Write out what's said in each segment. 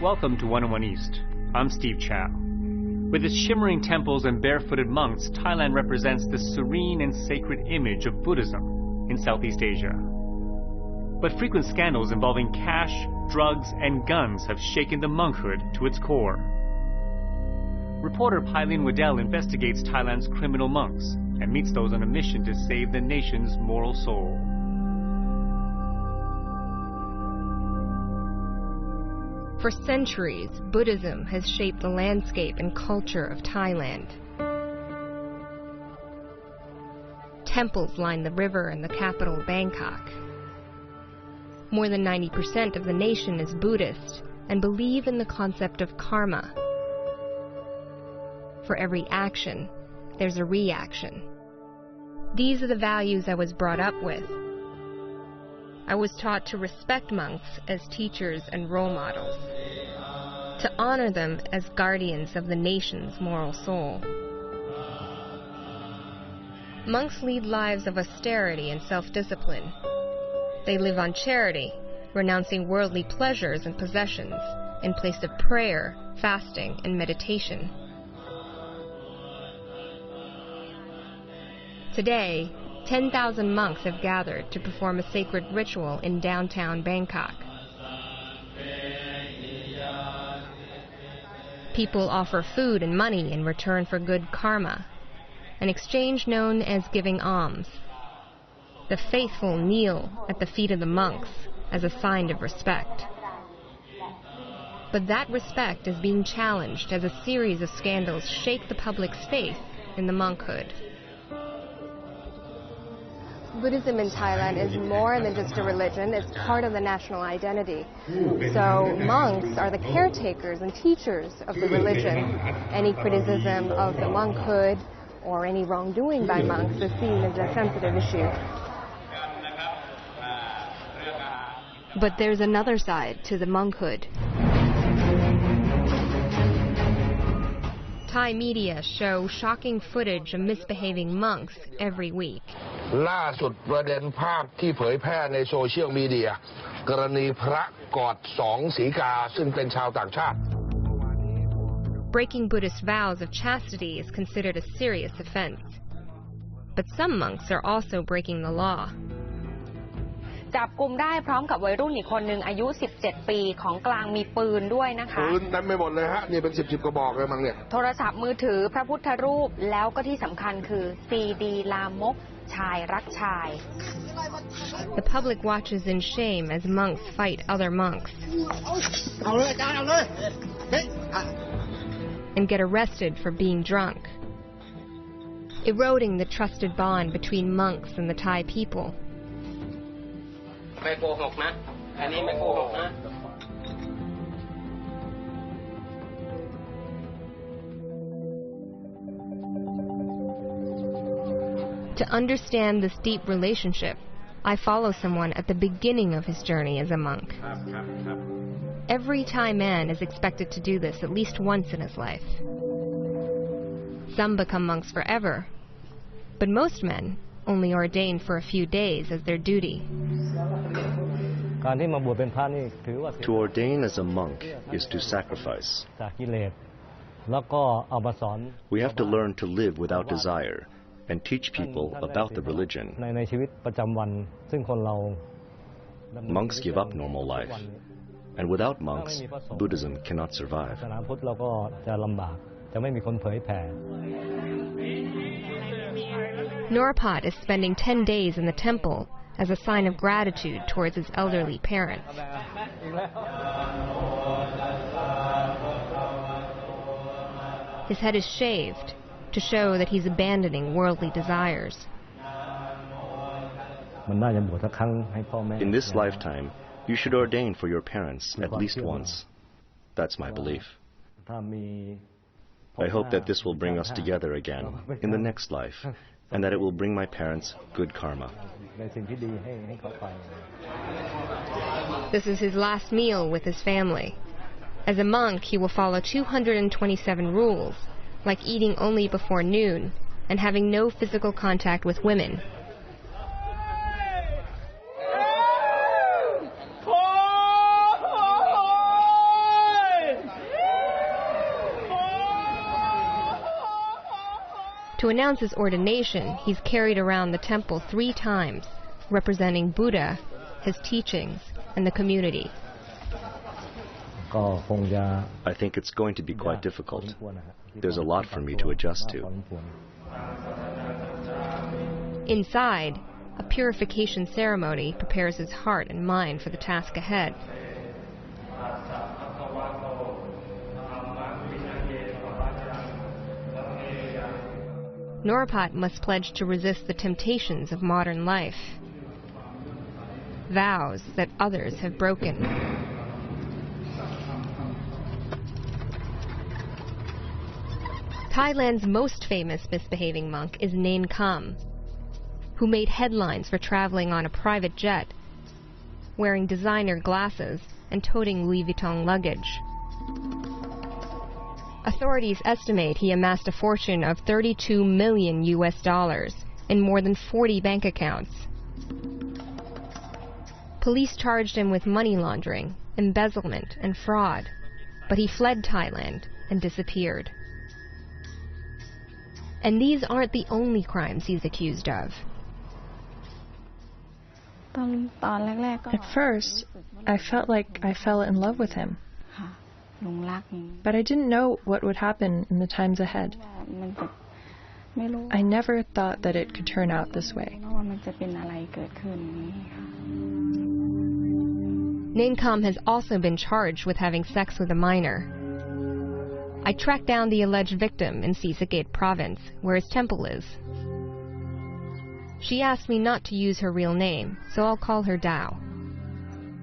Welcome to 101 East. I'm Steve Chow. With its shimmering temples and barefooted monks, Thailand represents the serene and sacred image of Buddhism in Southeast Asia. But frequent scandals involving cash, drugs, and guns have shaken the monkhood to its core. Reporter Pailin Waddell investigates Thailand's criminal monks and meets those on a mission to save the nation's moral soul. For centuries, Buddhism has shaped the landscape and culture of Thailand. Temples line the river and the capital, Bangkok. More than 90% of the nation is Buddhist and believe in the concept of karma. For every action, there's a reaction. These are the values I was brought up with. I was taught to respect monks as teachers and role models, to honor them as guardians of the nation's moral soul. Monks lead lives of austerity and self-discipline. They live on charity, renouncing worldly pleasures and possessions in place of prayer, fasting, and meditation. Today, 10,000 monks have gathered to perform a sacred ritual in downtown Bangkok. People offer food and money in return for good karma, an exchange known as giving alms. The faithful kneel at the feet of the monks as a sign of respect. But that respect is being challenged as a series of scandals shake the public's faith in the monkhood. Buddhism in Thailand is more than just a religion, it's part of the national identity. So monks are the caretakers and teachers of the religion. Any criticism of the monkhood or any wrongdoing by monks is seen as a sensitive issue. But there's another side to the monkhood. Thai media show shocking footage of misbehaving monks every week. ล่าสุดประเด็นภาพที่เผยแพร่ในโซเชียลมีเดียกรณีพระกอดสองสีกาซึ่งเป็นชาวต่างชาติ Breaking Buddhist vows of chastity is considered a serious offense. But some monks are also breaking the law. จับกุมได้พร้อมกับวัยรุ่นอีกคนหนึ่งอายุ 17 ปีของกลางมีปืนด้วยนะคะปืนเต็มไปหมดเลยฮะนี่เป็น10 กระบอกเลยมั้งเนี่ยโทรศัพท์มือถือพระพุทธรูปแล้วก็ที่สำคัญคือซีดีลามกชายรักชาย The public watches in shame as monks fight other monks and get arrested for being drunk, eroding the trusted bond between monks and the Thai people. ไม่โกหกนะอันนี้ไม่โกหกนะ To understand this deep relationship, I follow someone at the beginning of his journey as a monk. Every Thai man is expected to do this at least once in his life. Some become monks forever, but most men only ordain for a few days as their duty. To ordain as a monk is to sacrifice. We have to learn to live without desire and teach people about the religion. Monks give up normal life, and without monks, Buddhism cannot survive. Norpat is spending 10 days in the temple as a sign of gratitude towards his elderly parents. His head is shaved to show that he's abandoning worldly desires. In this lifetime, you should ordain for your parents at least once. That's my belief. I hope that this will bring us together again in the next life, and that it will bring my parents good karma. This is his last meal with his family. As a monk, he will follow 227 rules, like eating only before noon and having no physical contact with women. To announce his ordination, he's carried around the temple 3 times, representing Buddha, his teachings, and the community. I think it's going to be quite difficult. There's a lot for me to adjust to. Inside, a purification ceremony prepares his heart and mind for the task ahead. Norpat must pledge to resist the temptations of modern life, vows that others have broken. Thailand's most famous misbehaving monk is Nain Kam, who made headlines for traveling on a private jet, wearing designer glasses and toting Louis Vuitton luggage. Authorities estimate he amassed a fortune of $32 million in more than 40 bank accounts. Police charged him with money laundering, embezzlement, and fraud, but he fled Thailand and disappeared. And these aren't the only crimes he's accused of. At first, I felt like I fell in love with him. But I didn't know what would happen in the times ahead. I never thought that it could turn out this way. Nain Kam has also been charged with having sex with a minor. I tracked down the alleged victim in Sisagate province, where his temple is. She asked me not to use her real name, so I'll call her Dao.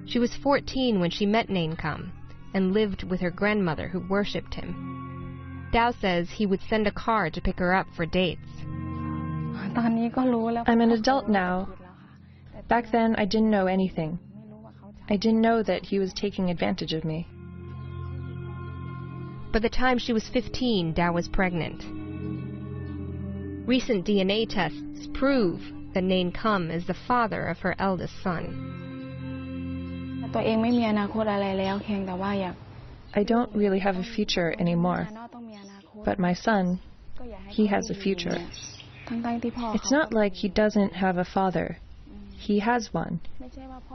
She was 14 when she met Nain Kam and lived with her grandmother who worshipped him. Dao says he would send a car to pick her up for dates. I'm an adult now. Back then, I didn't know anything. I didn't know that he was taking advantage of me. By the time she was 15, Dao was pregnant. Recent DNA tests prove that Nain Kam is the father of her eldest son. I don't really have a future anymore, but my son, he has a future. It's not like he doesn't have a father. He has one.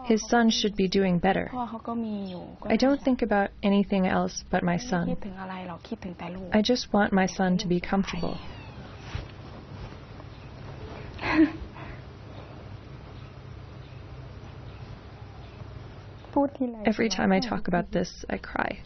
His son should be doing better. I don't think about anything else but my son. I just want my son to be comfortable. Every time I talk about this, I cry.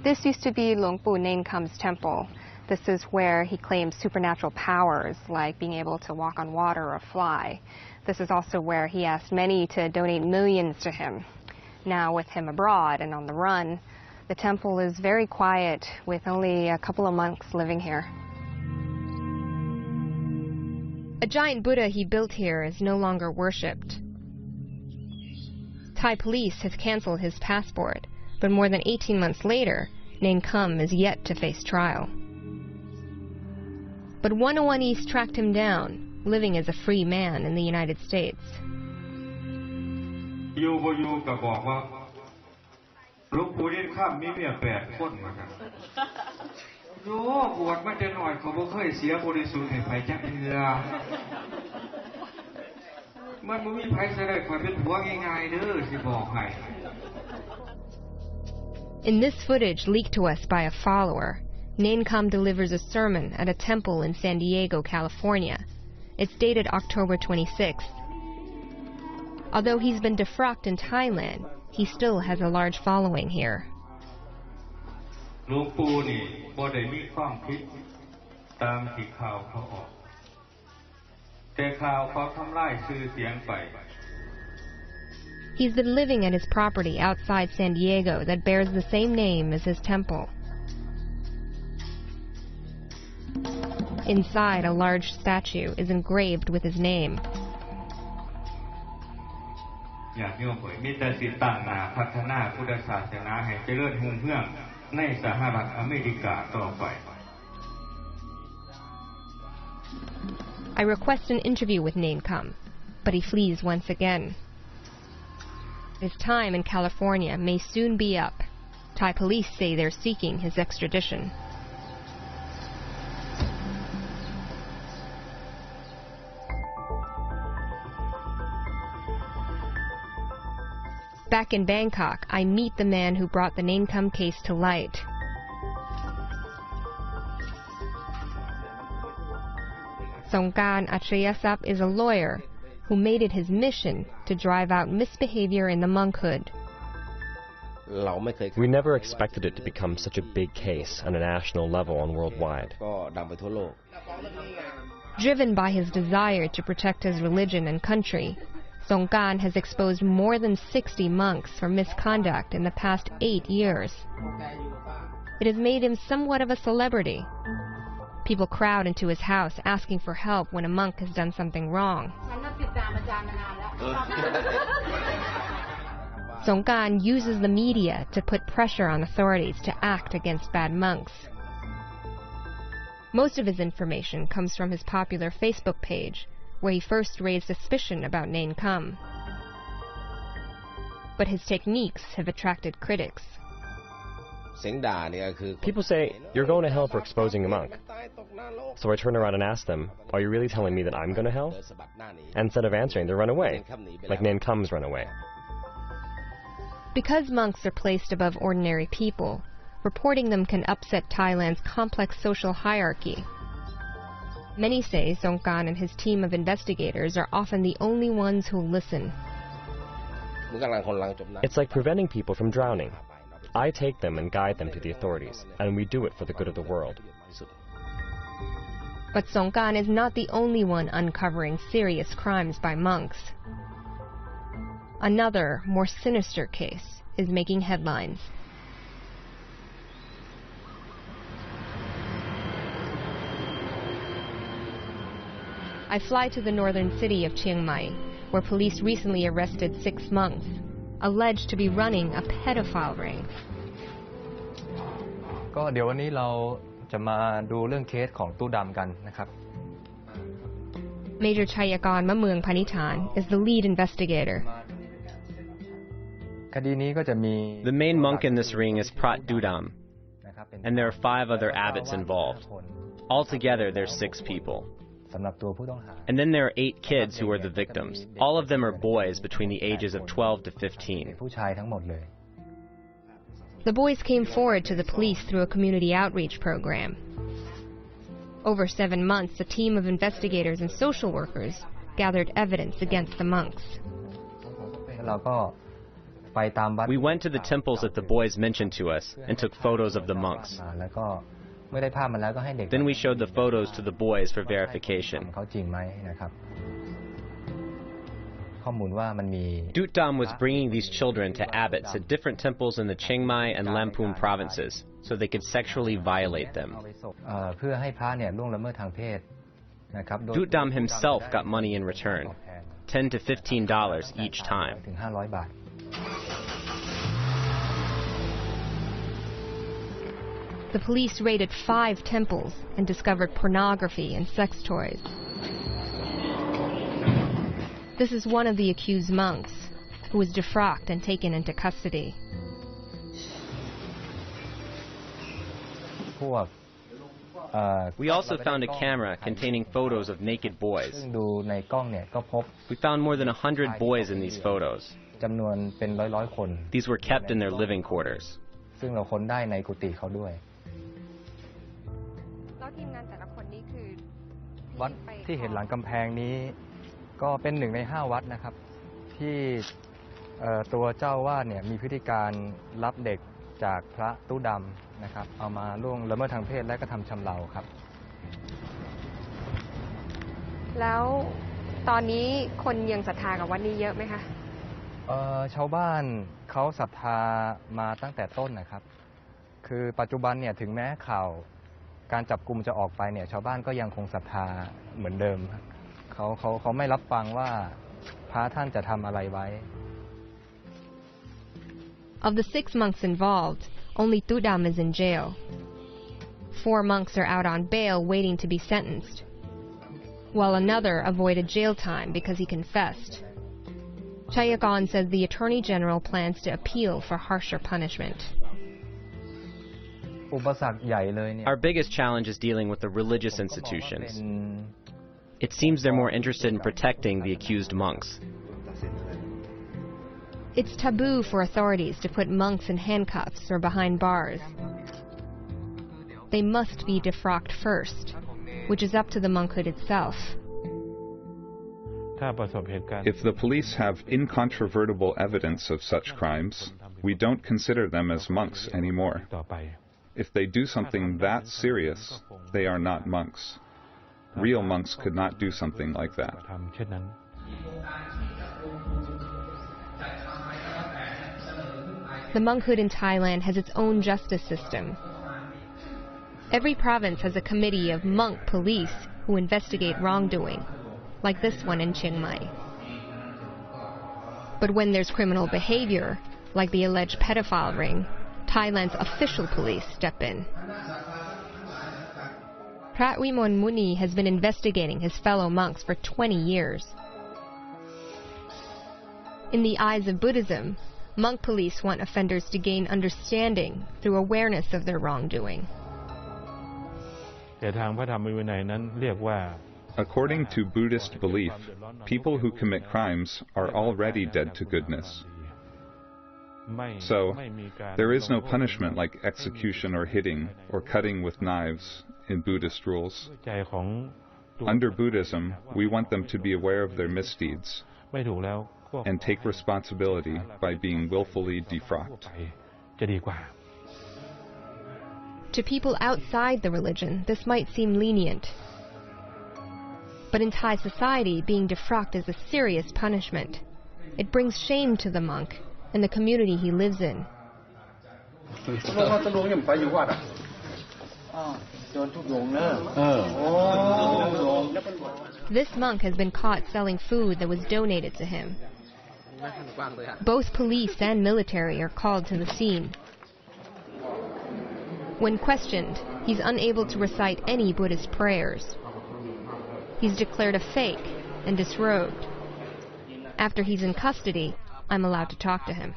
This used to be Luang Pu Nain Kam's temple. This is where he claims supernatural powers, like being able to walk on water or fly. This is also where he asked many to donate millions to him. Now, with him abroad and on the run, the temple is very quiet, with only a couple of monks living here. A giant Buddha he built here is no longer worshipped. Thai police have canceled his passport, but more than 18 months later, Nain Kam is yet to face trial. But 101 East tracked him down, living as a free man in the United States. In this footage leaked to us by a follower, Nain Kam delivers a sermon at a temple in San Diego, California. It's dated October 26th. Although he's been defrocked in Thailand, he still has a large following here. He's been living at his property outside San Diego that bears the same name as his temple. Inside, a large statue is engraved with his name. I request an interview with Nain Kam, but he flees once again. His time in California may soon be up. Thai police say they're seeking his extradition. Back in Bangkok, I meet the man who brought the Nain Kham case to light. Songkan Achayasap is a lawyer who made it his mission to drive out misbehavior in the monkhood. We never expected it to become such a big case on a national level and worldwide. Driven by his desire to protect his religion and country, Songkan has exposed more than 60 monks for misconduct in the past 8 years. It has made him somewhat of a celebrity. People crowd into his house asking for help when a monk has done something wrong. Songkan uses the media to put pressure on authorities to act against bad monks. Most of his information comes from his popular Facebook page, where he first raised suspicion about Nain Kham. But his techniques have attracted critics. People say, "You're going to hell for exposing a monk." So I turn around and ask them, "Are you really telling me that I'm going to hell?" And instead of answering, they run away, like Nain Kham's run away. Because monks are placed above ordinary people, reporting them can upset Thailand's complex social hierarchy. Many say Songkan and his team of investigators are often the only ones who listen. It's like preventing people from drowning. I take them and guide them to the authorities, and we do it for the good of the world. But Songkan is not the only one uncovering serious crimes by monks. Another, more sinister case is making headlines. I fly to the northern city of Chiang Mai, where police recently arrested 6 monks, alleged to be running a pedophile ring. ก็เดี๋ยววันนี้เราจะมาดูเรื่องเคสของตู้ดำกันนะครับ Major Chayakon Mamuang Panitan is the lead investigator. คดีนี้ก็จะมี The main monk in this ring is Prat Dudam, and there are 5 other abbots involved. Altogether, there's 6 people. And then there are 8 kids who are the victims. All of them are boys between the ages of 12 to 15. The boys came forward to the police through a community outreach program. Over 7 months, a team of investigators and social workers gathered evidence against the monks. We went to the temples that the boys mentioned to us and took photos of the monks. Then we showed the photos to the boys for verification. Dutdam was bringing these children to abbots at different temples in the Chiang Mai and Lamphun provinces so they could sexually violate them. Dutdam himself got money in return, $10 to $15 each time. The police raided 5 temples and discovered pornography and sex toys. This is one of the accused monks, who was defrocked and taken into custody. We also found a camera containing photos of naked boys. We found more than 100 boys in these photos. These were kept in their living quarters. What ที่เห็นหลังกำแพงนี้ก็เป็น1ใน5 วัดนะครับที่ตัวเจ้าวาดเนี่ยมีพฤติการรับเด็กจากพระตู้ดำนะครับเอามาล่วงละเมิดทางเพศและกระทำชำเราครับ แล้วตอนนี้คนยังศรัทธากับวัดนี้เยอะไหมคะชาวบ้านเขาศรัทธามาตั้งแต่ต้นนะครับคือปัจจุบันเนี่ยถึงแม้ข่าวการจับกุมจะออกไปเนี่ยชาวบ้านก็ยังคงศรัทธาเหมือนเดิมเขาไม่รับฟังว่าพระท่านจะทำอะไรไว้ Of the 6 monks involved, only Tudam is in jail. 4 monks are out on bail waiting to be sentenced, while another avoided jail time because he confessed. Chayakon says the Attorney General plans to appeal for harsher punishment. Our biggest challenge is dealing with the religious institutions. It seems they're more interested in protecting the accused monks. It's taboo for authorities to put monks in handcuffs or behind bars. They must be defrocked first, which is up to the monkhood itself. If the police have incontrovertible evidence of such crimes, we don't consider them as monks anymore. If they do something that serious, they are not monks. Real monks could not do something like that. The monkhood in Thailand has its own justice system. Every province has a committee of monk police who investigate wrongdoing, like this one in Chiang Mai. But when there's criminal behavior, like the alleged pedophile ring, Thailand's official police step in. Prat Wimon Muni has been investigating his fellow monks for 20 years. In the eyes of Buddhism, monk police want offenders to gain understanding through awareness of their wrongdoing. According to Buddhist belief, people who commit crimes are already dead to goodness. So, there is no punishment like execution or hitting or cutting with knives in Buddhist rules. Under Buddhism, we want them to be aware of their misdeeds and take responsibility by being willfully defrocked. To people outside the religion, this might seem lenient. But in Thai society, being defrocked is a serious punishment. It brings shame to the monk and the community he lives in. This monk has been caught selling food that was donated to him. Both police and military are called to the scene. When questioned, he's unable to recite any Buddhist prayers. He's declared a fake and disrobed. After he's in custody, I'm allowed to talk to him.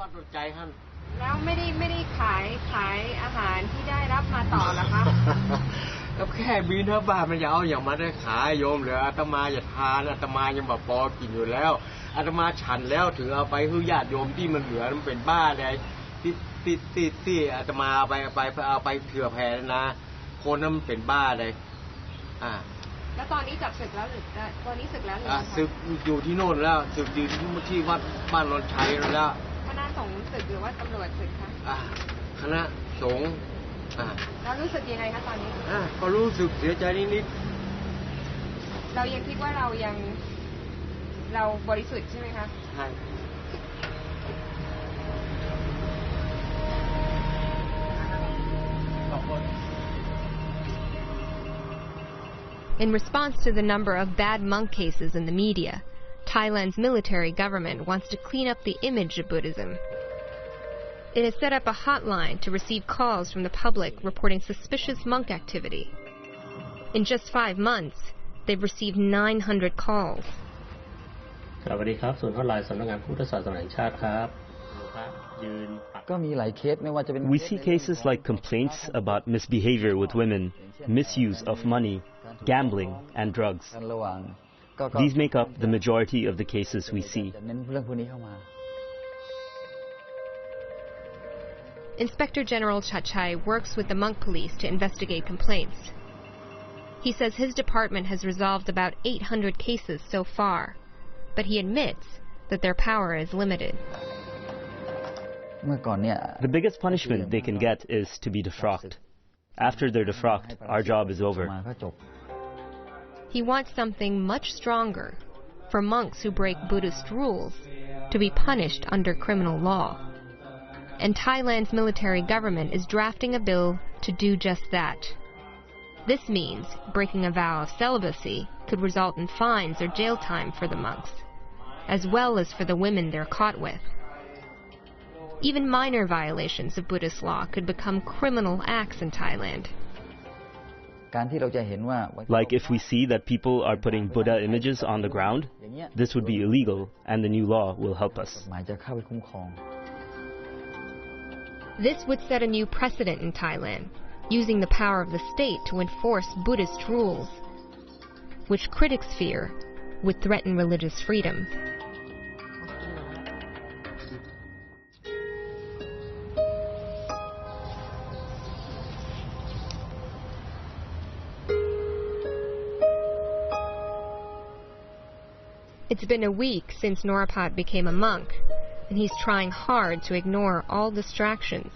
In response to the number of bad monk cases in the media, Thailand's military government wants to clean up the image of Buddhism. It has set up a hotline to receive calls from the public reporting suspicious monk activity. In just 5 months, they've received 900 calls. We see cases like complaints about misbehavior with women, misuse of money, gambling, and drugs. These make up the majority of the cases we see. Inspector General Chachai works with the monk police to investigate complaints. He says his department has resolved about 800 cases so far, but he admits that their power is limited. The biggest punishment they can get is to be defrocked. After they're defrocked, our job is over. He wants something much stronger for monks who break Buddhist rules to be punished under criminal law. And Thailand's military government is drafting a bill to do just that. This means breaking a vow of celibacy could result in fines or jail time for the monks, as well as for the women they're caught with. Even minor violations of Buddhist law could become criminal acts in Thailand. Like if we see that people are putting Buddha images on the ground, this would be illegal and the new law will help us. This would set a new precedent in Thailand, using the power of the state to enforce Buddhist rules, which critics fear would threaten religious freedom. It's been a week since Norapat became a monk, and he's trying hard to ignore all distractions.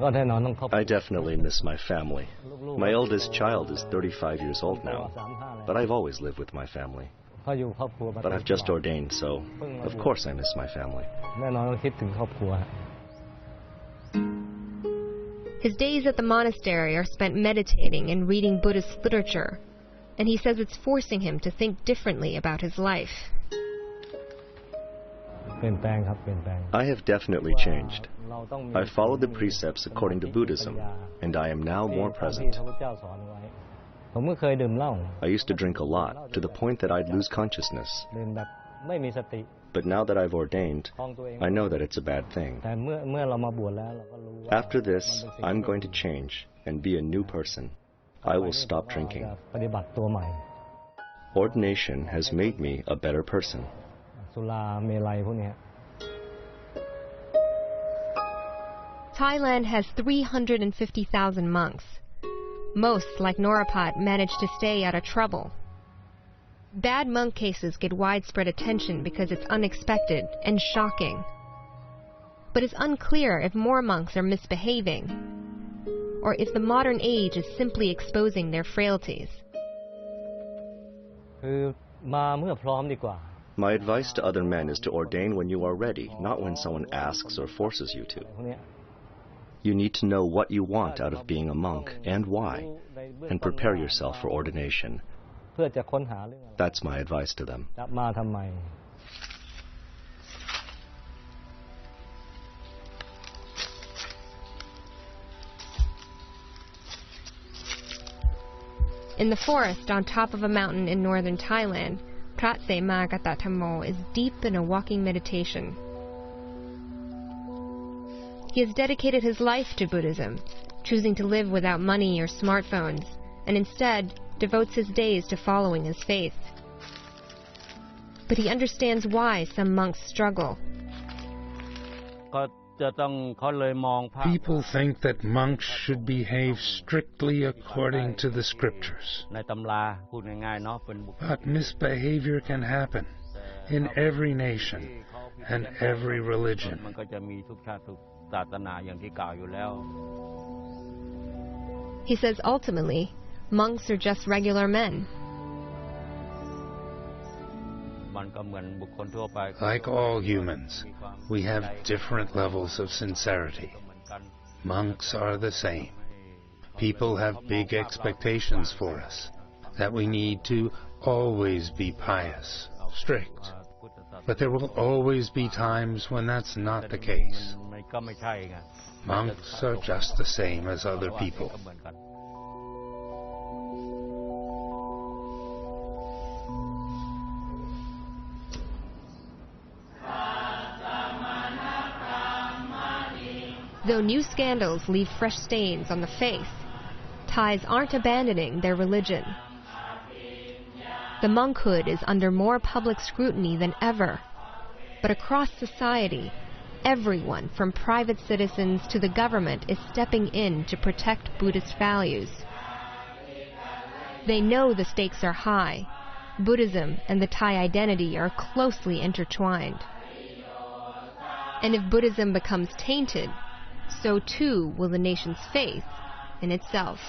I definitely miss my family. My oldest child is 35 years old now, but I've always lived with my family. But I've just ordained, so of course I miss my family. His days at the monastery are spent meditating and reading Buddhist literature, and he says it's forcing him to think differently about his life. I have definitely changed. I follow the precepts according to Buddhism, and I am now more present. I used to drink a lot, to the point that I'd lose consciousness. But now that I've ordained, I know that it's a bad thing. After this, I'm going to change and be a new person. I will stop drinking. Ordination has made me a better person. Thailand has 350,000 monks. Most, like Norapat, manage to stay out of trouble. Bad monk cases get widespread attention because it's unexpected and shocking. But it's unclear if more monks are misbehaving, or if the modern age is simply exposing their frailties. My advice to other men is to ordain when you are ready, not when someone asks or forces you to. You need to know what you want out of being a monk and why, and prepare yourself for ordination. That's my advice to them. In the forest on top of a mountain in northern Thailand, Prat Sema Gatathamo is deep in a walking meditation. He has dedicated his life to Buddhism, choosing to live without money or smartphones, and instead devotes his days to following his faith. But he understands why some monks struggle. People think that monks should behave strictly according to the scriptures. But misbehavior can happen in every nation and every religion. He says ultimately, monks are just regular men. Like all humans, we have different levels of sincerity. Monks are the same. People have big expectations for us, that we need to always be pious, strict. But there will always be times when that's not the case. Monks are just the same as other people. Though new scandals leave fresh stains on the faith, Thais aren't abandoning their religion. The monkhood is under more public scrutiny than ever, but across society, everyone from private citizens to the government is stepping in to protect Buddhist values. They know the stakes are high. Buddhism and the Thai identity are closely intertwined. And if Buddhism becomes tainted, so too will the nation's faith in itself.